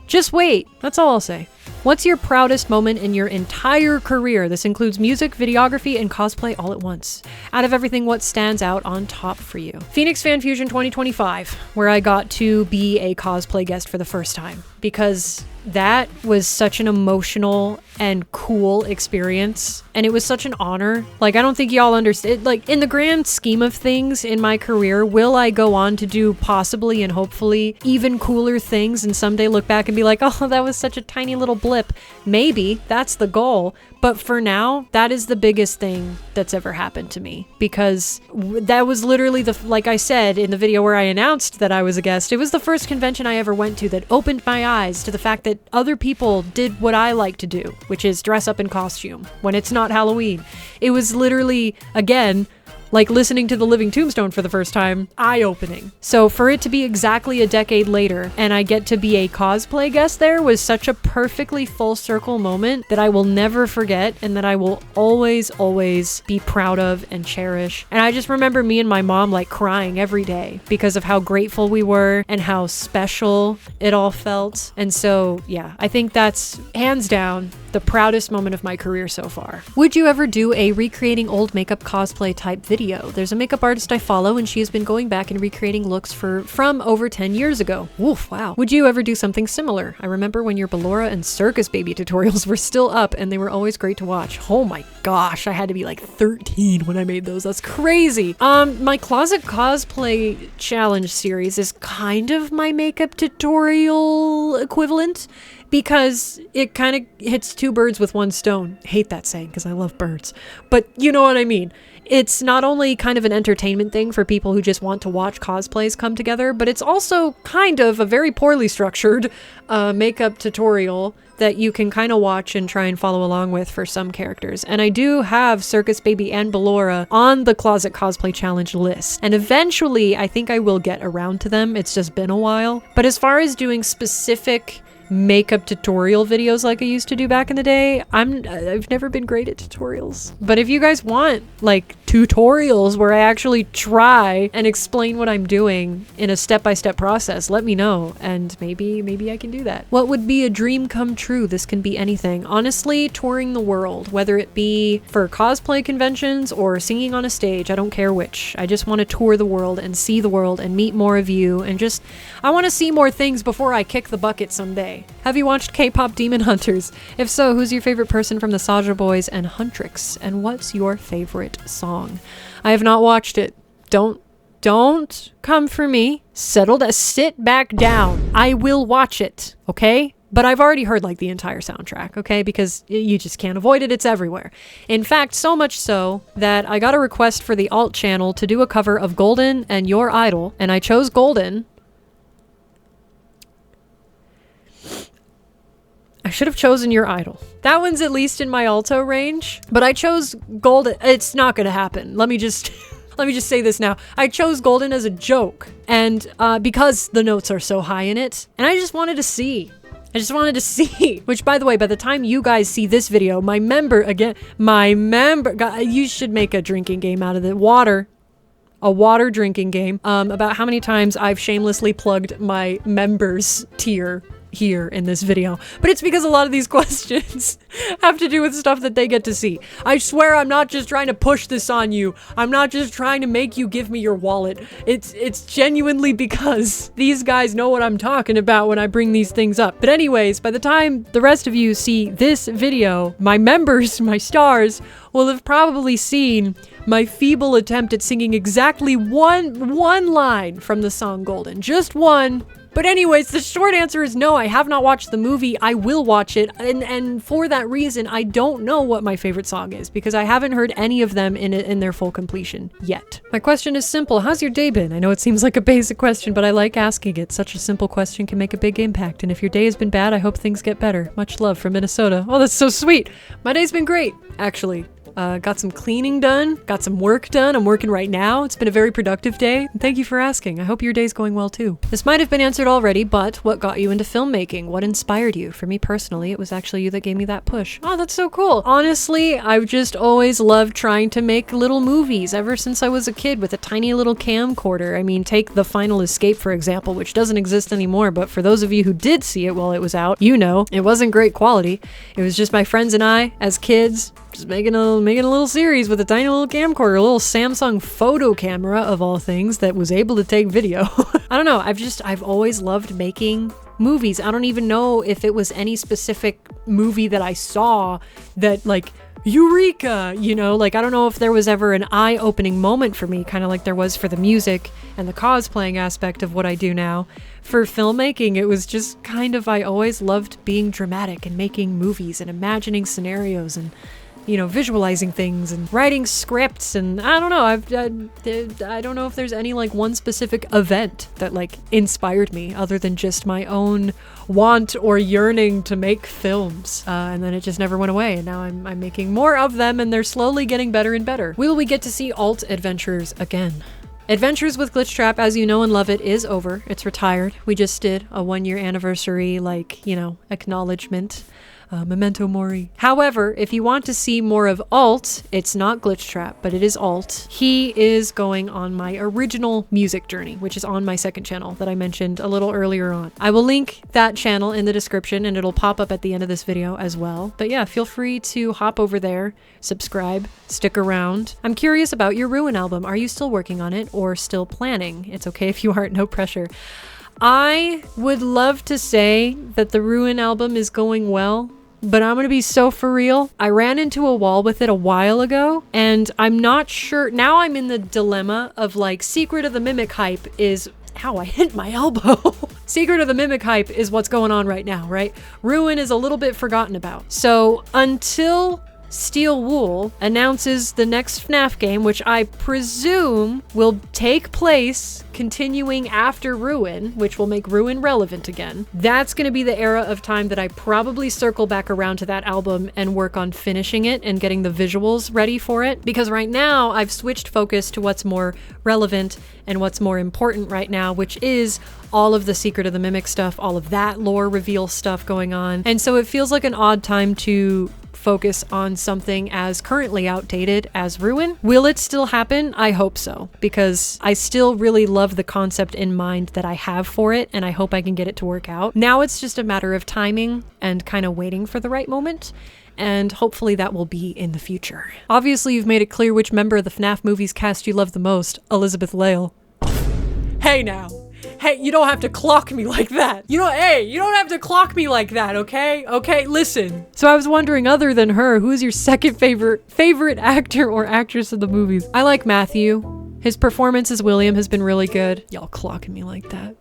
Just wait. That's all I'll say. What's your proudest moment in your entire career? This includes music, videography, and cosplay all at once. Out of everything, what stands out on top for you? Phoenix Fan Fusion 2025, where I got to be a cosplay guest for the first time, because that was such an emotional and cool experience, and it was such an honor. Like, I don't think y'all understand, like, in the grand scheme of things in my career, will I go on to do possibly and hopefully even cooler things and someday look back and be like, oh, that was such a tiny little blip? Maybe, that's the goal. But for now, that is the biggest thing that's ever happened to me, because that was literally like I said in the video where I announced that I was a guest, it was the first convention I ever went to that opened my eyes to the fact that other people did what I like to do, which is dress up in costume when it's not Halloween. It was literally, again, like listening to The Living Tombstone for the first time, eye-opening. So for it to be exactly a decade later and I get to be a cosplay guest there was such a perfectly full circle moment that I will never forget and that I will always, always be proud of and cherish. And I just remember me and my mom like crying every day because of how grateful we were and how special it all felt. And so, yeah, I think that's hands down the proudest moment of my career so far. Would you ever do a recreating old makeup cosplay type video? There's a makeup artist I follow and she has been going back and recreating looks from over 10 years ago. Woof, wow. Would you ever do something similar? I remember when your Ballora and Circus Baby tutorials were still up and they were always great to watch. Oh my gosh, I had to be like 13 when I made those. That's crazy. My Closet Cosplay Challenge series is kind of my makeup tutorial equivalent, because it kind of hits two birds with one stone. I hate that saying because I love birds, but you know what I mean. It's not only kind of an entertainment thing for people who just want to watch cosplays come together, but it's also kind of a very poorly structured makeup tutorial that you can kind of watch and try and follow along with for some characters. And I do have Circus Baby and Ballora on the Closet Cosplay Challenge list. And eventually, I think I will get around to them. It's just been a while. But as far as doing specific makeup tutorial videos like I used to do back in the day, I've never been great at tutorials. But if you guys want like tutorials where I actually try and explain what I'm doing in a step-by-step process, let me know and maybe I can do that. What would be a dream come true? This can be anything. Honestly, touring the world, whether it be for cosplay conventions or singing on a stage, I don't care which. I just want to tour the world and see the world and meet more of you and just, I want to see more things before I kick the bucket someday. Have you watched K-pop Demon Hunters? If so, who's your favorite person from the Saja Boys and Huntrix? And what's your favorite song? I have not watched it. Don't come for me. Sit back down. I will watch it, okay? But I've already heard like the entire soundtrack, okay? Because you just can't avoid it. It's everywhere. In fact, so much so that I got a request for the alt channel to do a cover of Golden and Your Idol, and I chose Golden. I should have chosen Your Idol. That one's at least in my alto range, but I chose Golden. It's not gonna happen. Let me just say this now. I chose Golden as a joke, and because the notes are so high in it, and I just wanted to see. Which, by the way, by the time you guys see this video, you should make a drinking game out of it. A water drinking game, about how many times I've shamelessly plugged my members tier here in this video, but it's because a lot of these questions have to do with stuff that they get to see. I swear I'm not just trying to push this on you. I'm not just trying to make you give me your wallet. It's genuinely because these guys know what I'm talking about when I bring these things up. But anyways, by the time the rest of you see this video, my members, my stars, will have probably seen my feeble attempt at singing exactly one line from the song Golden. Just one. But anyways, the short answer is no, I have not watched the movie. I will watch it, and for that reason, I don't know what my favorite song is, because I haven't heard any of them in their full completion yet. My question is simple. How's your day been? I know it seems like a basic question, but I like asking it. Such a simple question can make a big impact, and if your day has been bad, I hope things get better. Much love from Minnesota. Oh, that's so sweet. My day's been great, actually. Got some cleaning done, got some work done. I'm working right now. It's been a very productive day. Thank you for asking. I hope your day's going well too. This might have been answered already, but what got you into filmmaking? What inspired you? For me personally, it was actually you that gave me that push. Oh, that's so cool. Honestly, I've just always loved trying to make little movies ever since I was a kid with a tiny little camcorder. I mean, take The Final Escape, for example, which doesn't exist anymore, but for those of you who did see it while it was out, you know, it wasn't great quality. It was just my friends and I, as kids, just making a little series with a tiny little camcorder, a little Samsung photo camera of all things that was able to take video. I don't know, I've always loved making movies. I don't even know if it was any specific movie that I saw that like, eureka, you know, like I don't know if there was ever an eye-opening moment for me, kind of like there was for the music and the cosplaying aspect of what I do now. For filmmaking, it was just kind of, I always loved being dramatic and making movies and imagining scenarios and, you know, visualizing things and writing scripts, and I don't know, I don't know if there's any like one specific event that like inspired me other than just my own want or yearning to make films, and then it just never went away, and now I'm making more of them, and they're slowly getting better and better. Will we get to see alt adventures again? Adventures with Glitchtrap, as you know and love it, is over. It's retired. We just did a 1-year anniversary, like, you know, acknowledgement. Memento Mori. However, if you want to see more of Alt, it's not Glitch Trap, but it is Alt. He is going on my original music journey, which is on my second channel that I mentioned a little earlier on. I will link that channel in the description and it'll pop up at the end of this video as well. But yeah, feel free to hop over there, subscribe, stick around. I'm curious about your Ruin album. Are you still working on it or still planning? It's okay if you aren't, no pressure. I would love to say that the Ruin album is going well, but I'm gonna be so for real. I ran into a wall with it a while ago, and I'm not sure. Now I'm in the dilemma of like, Secret of the Mimic hype is, ow, I hit my elbow. Secret of the Mimic hype is what's going on right now, right? Ruin is a little bit forgotten about. So until Steel Wool announces the next FNAF game, which I presume will take place continuing after Ruin, which will make Ruin relevant again. That's going to be the era of time that I probably circle back around to that album and work on finishing it and getting the visuals ready for it. Because right now I've switched focus to what's more relevant and what's more important right now, which is all of the Secret of the Mimic stuff, all of that lore reveal stuff going on. And so it feels like an odd time to focus on something as currently outdated as Ruin. Will it still happen? I hope so, because I still really love the concept in mind that I have for it, and I hope I can get it to work out. Now it's just a matter of timing and kind of waiting for the right moment, and hopefully that will be in the future. Obviously, you've made it clear which member of the FNAF movies cast you love the most, Elizabeth Lale. Hey now. Hey, you don't have to clock me like that. You don't have to clock me like that, okay? Okay, listen. So I was wondering, other than her, who is your second favorite actor or actress of the movies? I like Matthew. His performance as William has been really good. Y'all clocking me like that.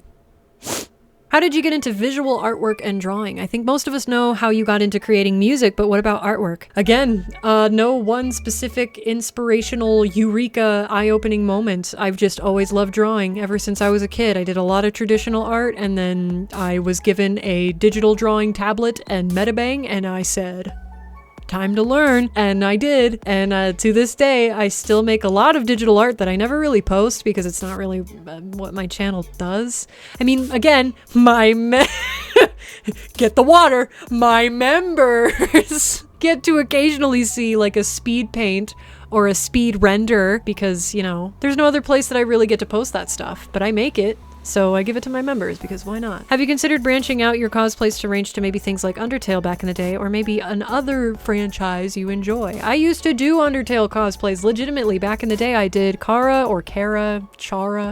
How did you get into visual artwork and drawing? I think most of us know how you got into creating music, but what about artwork? Again, no one specific inspirational eureka eye-opening moment. I've just always loved drawing ever since I was a kid. I did a lot of traditional art, and then I was given a digital drawing tablet and Metabang, and I said, time to learn, and I did. And to this day, I still make a lot of digital art that I never really post because it's not really what my channel does. I mean, again, get the water. My members get to occasionally see like a speed paint or a speed render because, you know, there's no other place that I really get to post that stuff, but I make it. So I give it to my members because why not? Have you considered branching out your cosplays to range to maybe things like Undertale back in the day, or maybe another franchise you enjoy? I used to do Undertale cosplays legitimately back in the day. I did Chara,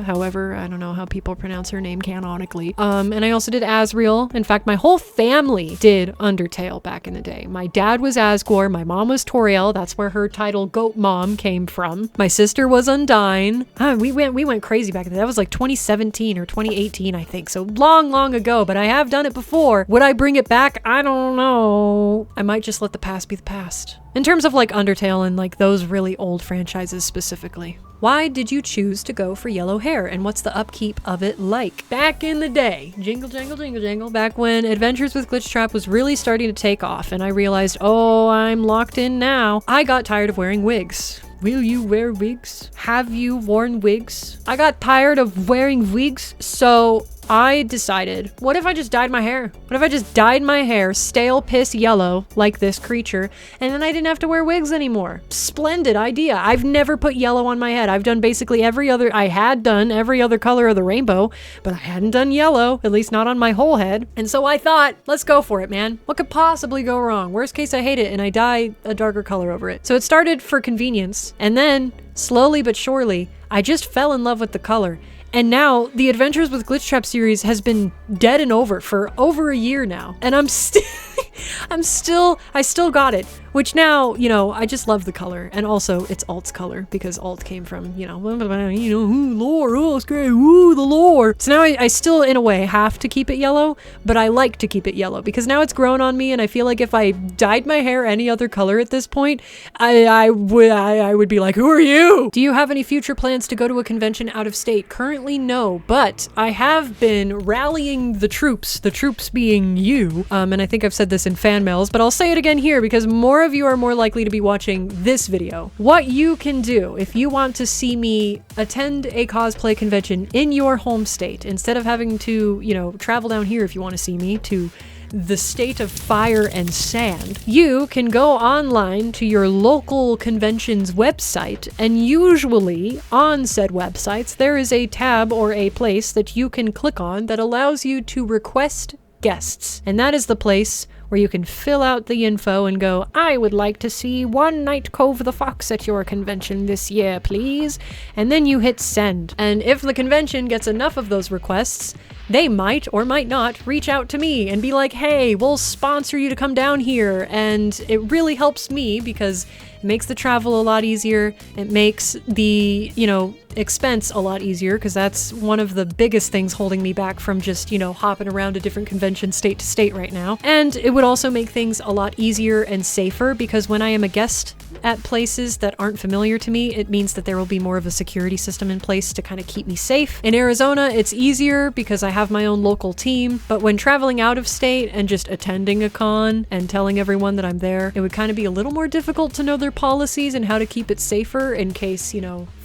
however, I don't know how people pronounce her name canonically. And I also did Asriel. In fact, my whole family did Undertale back in the day. My dad was Asgore, my mom was Toriel. That's where her title Goat Mom came from. My sister was Undyne. We went crazy back in the day. That was like 2017 or 2018, I think. So long ago, but I have done it before. Would I bring it back? I don't know. I might just let the past be the past. In terms of like Undertale and like those really old franchises specifically. Why did you choose to go for yellow hair, and what's the upkeep of it like? Back in the day, jingle jangle jingle jangle, back when Adventures with Glitch Trap was really starting to take off and I realized, oh, I'm locked in now. I got tired of wearing wigs. Will you wear wigs? Have you worn wigs? I got tired of wearing wigs, so I decided, what if I just dyed my hair? What if I just dyed my hair stale piss yellow like this creature, and then I didn't have to wear wigs anymore? Splendid idea. I've never put yellow on my head. I had done every other color of the rainbow, but I hadn't done yellow, at least not on my whole head. And so I thought, let's go for it, man. What could possibly go wrong? Worst case, I hate it and I dye a darker color over it. So it started for convenience, and then slowly but surely, I just fell in love with the color. And now the Adventures with Glitch Trap series has been dead and over for over a year now. And I still got it. Which now, you know, I just love the color. And also it's Alt's color because Alt came from, lore, oh, it's great, ooh, the lore. So now I still, in a way, have to keep it yellow, but I like to keep it yellow because now it's grown on me and I feel like if I dyed my hair any other color at this point, I would be like, who are you? Do you have any future plans to go to a convention out of state? Currently, no, but I have been rallying the troops being you. And I think I've said this in fan mails, but I'll say it again here because more of you are more likely to be watching this video. What you can do if you want to see me attend a cosplay convention in your home state, instead of having to, travel down here if you want to see me to the state of fire and sand, you can go online to your local convention's website, and usually on said websites, there is a tab or a place that you can click on that allows you to request guests. And that is the place where you can fill out the info and go, I would like to see One Night Cove the Fox at your convention this year, please. And then you hit send. And if the convention gets enough of those requests, they might or might not reach out to me and be like, hey, we'll sponsor you to come down here. And it really helps me because it makes the travel a lot easier. It makes the, expense a lot easier, because that's one of the biggest things holding me back from just, hopping around a different convention state to state right now. And it would also make things a lot easier and safer, because when I am a guest at places that aren't familiar to me, it means that there will be more of a security system in place to kind of keep me safe. In Arizona, it's easier because I have my own local team, but when traveling out of state and just attending a con and telling everyone that I'm there, it would kind of be a little more difficult to know their policies and how to keep it safer in case,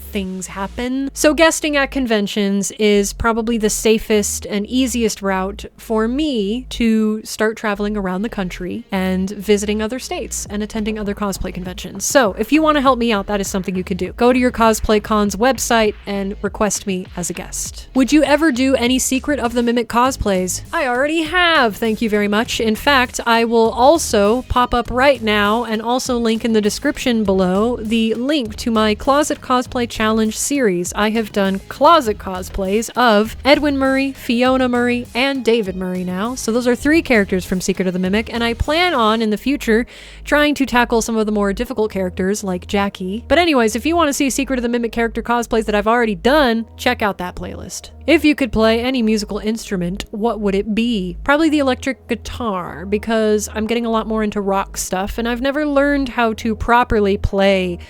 things happen. So guesting at conventions is probably the safest and easiest route for me to start traveling around the country and visiting other states and attending other cosplay conventions. So if you want to help me out, that is something you can do. Go to your Cosplay Con's website and request me as a guest. Would you ever do any Secret of the Mimic cosplays? I already have, thank you very much. In fact, I will also pop up right now and also link in the description below the link to my Closet Cosplay Challenge series. I have done closet cosplays of Edwin Murray, Fiona Murray, and David Murray now. So those are 3 characters from Secret of the Mimic, and I plan on, in the future, trying to tackle some of the more difficult characters like Jackie. But anyways, if you want to see Secret of the Mimic character cosplays that I've already done, check out that playlist. If you could play any musical instrument, what would it be? Probably the electric guitar, because I'm getting a lot more into rock stuff, and I've never learned how to properly play,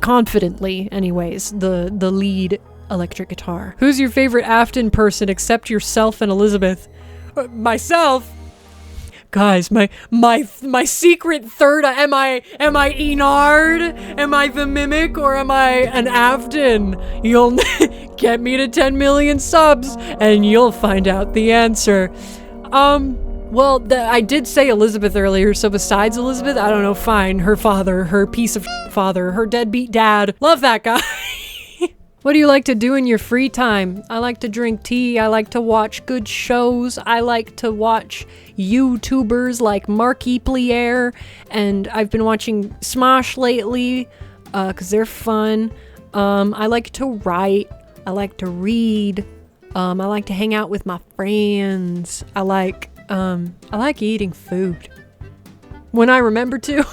confidently anyways, the lead electric guitar. Who's your favorite Afton person except yourself and Elizabeth? Myself? Guys, my secret third, am I Enard? Am I the Mimic, or am I an Afton? You'll get me to 10 million subs and you'll find out the answer. Well, I did say Elizabeth earlier, so besides Elizabeth, I don't know, fine. Her father, her piece of father, her deadbeat dad. Love that guy. What do you like to do in your free time? I like to drink tea. I like to watch good shows. I like to watch YouTubers like Markiplier, and I've been watching Smosh lately, because they're fun. I like to write. I like to read. I like to hang out with my friends. I like eating food. When I remember to.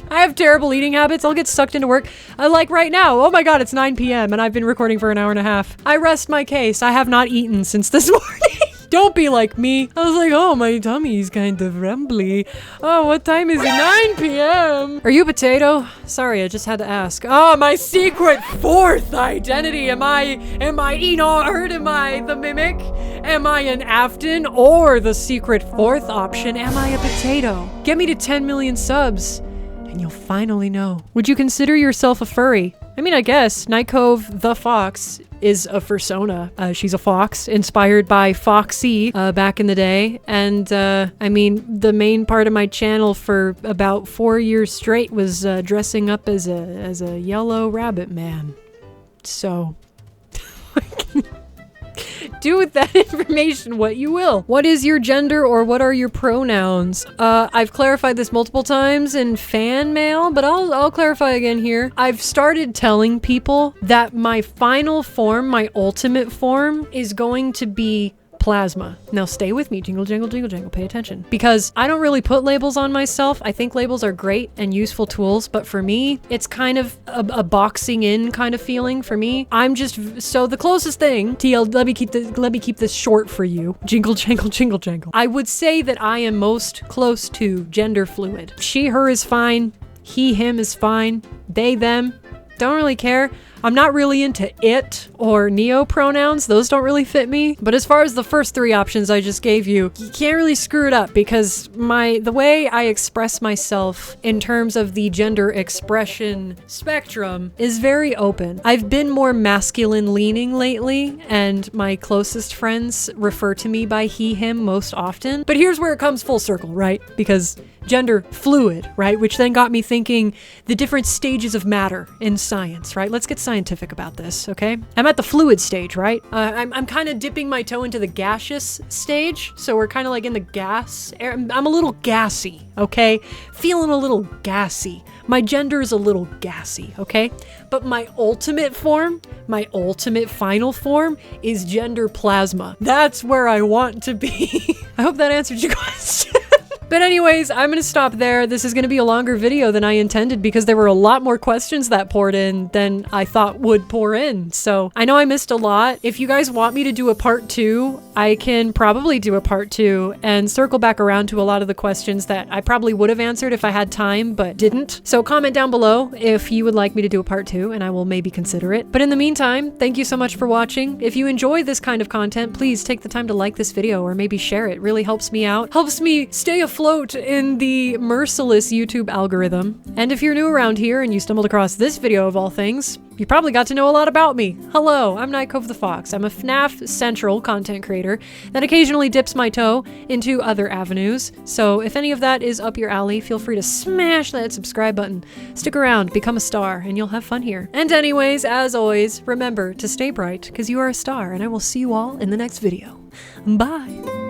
I have terrible eating habits. I'll get sucked into work. Like right now. Oh my god, it's 9 p.m. and I've been recording for an hour and a half. I rest my case. I have not eaten since this morning. Don't be like me. I was like, oh, my tummy's kind of rumbly. Oh, what time is it? 9 p.m. Are you a potato? Sorry, I just had to ask. Oh, my secret 4th identity. Am I Enard? Am I the Mimic? Am I an Afton? Or the secret 4th option, am I a potato? Get me to 10 million subs and you'll finally know. Would you consider yourself a furry? I mean, I guess. Night Cove the Fox is a fursona. She's a fox, inspired by Foxy back in the day. And, I mean, the main part of my channel for about 4 years straight was dressing up as a yellow rabbit man. So... do with that information what you will. What is your gender, or what are your pronouns? I've clarified this multiple times in fan mail, but I'll clarify again here. I've started telling people that my final form, my ultimate form, is going to be plasma. Now stay with me, jingle jangle jingle jangle, pay attention. Because I don't really put labels on myself. I think labels are great and useful tools, but for me, it's kind of a boxing in kind of feeling for me. I'm just, so the closest thing, TL, let me keep this short for you. Jingle jangle jingle jangle. I would say that I am most close to gender fluid. She, her is fine. He, him is fine. They, them. Don't really care. I'm not really into it or neo pronouns. Those don't really fit me. But as far as the first three options I just gave you, you can't really screw it up because the way I express myself in terms of the gender expression spectrum is very open. I've been more masculine leaning lately, and my closest friends refer to me by he, him most often. But here's where it comes full circle, right? Because gender fluid, right? Which then got me thinking the different stages of matter in science, right? Let's get scientific about this, okay? I'm at the fluid stage, right? I'm kind of dipping my toe into the gaseous stage. So we're kind of like in the gas. I'm a little gassy, okay? Feeling a little gassy. My gender is a little gassy, okay? But my ultimate form, my ultimate final form is gender plasma. That's where I want to be. I hope that answered your question. But anyways, I'm gonna stop there. This is gonna be a longer video than I intended because there were a lot more questions that poured in than I thought would pour in. So I know I missed a lot. If you guys want me to do a part 2, I can probably do a part 2 and circle back around to a lot of the questions that I probably would have answered if I had time, but didn't. So comment down below if you would like me to do a part 2 and I will maybe consider it. But in the meantime, thank you so much for watching. If you enjoy this kind of content, please take the time to like this video or maybe share it. It really helps me out. Helps me stay afloat in the merciless YouTube algorithm. And if you're new around here and you stumbled across this video of all things, you probably got to know a lot about me. Hello, I'm Nightcove the Fox. I'm a FNAF Central content creator that occasionally dips my toe into other avenues. So if any of that is up your alley, feel free to smash that subscribe button. Stick around, become a star, and you'll have fun here. And anyways, as always, remember to stay bright because you are a star, and I will see you all in the next video. Bye.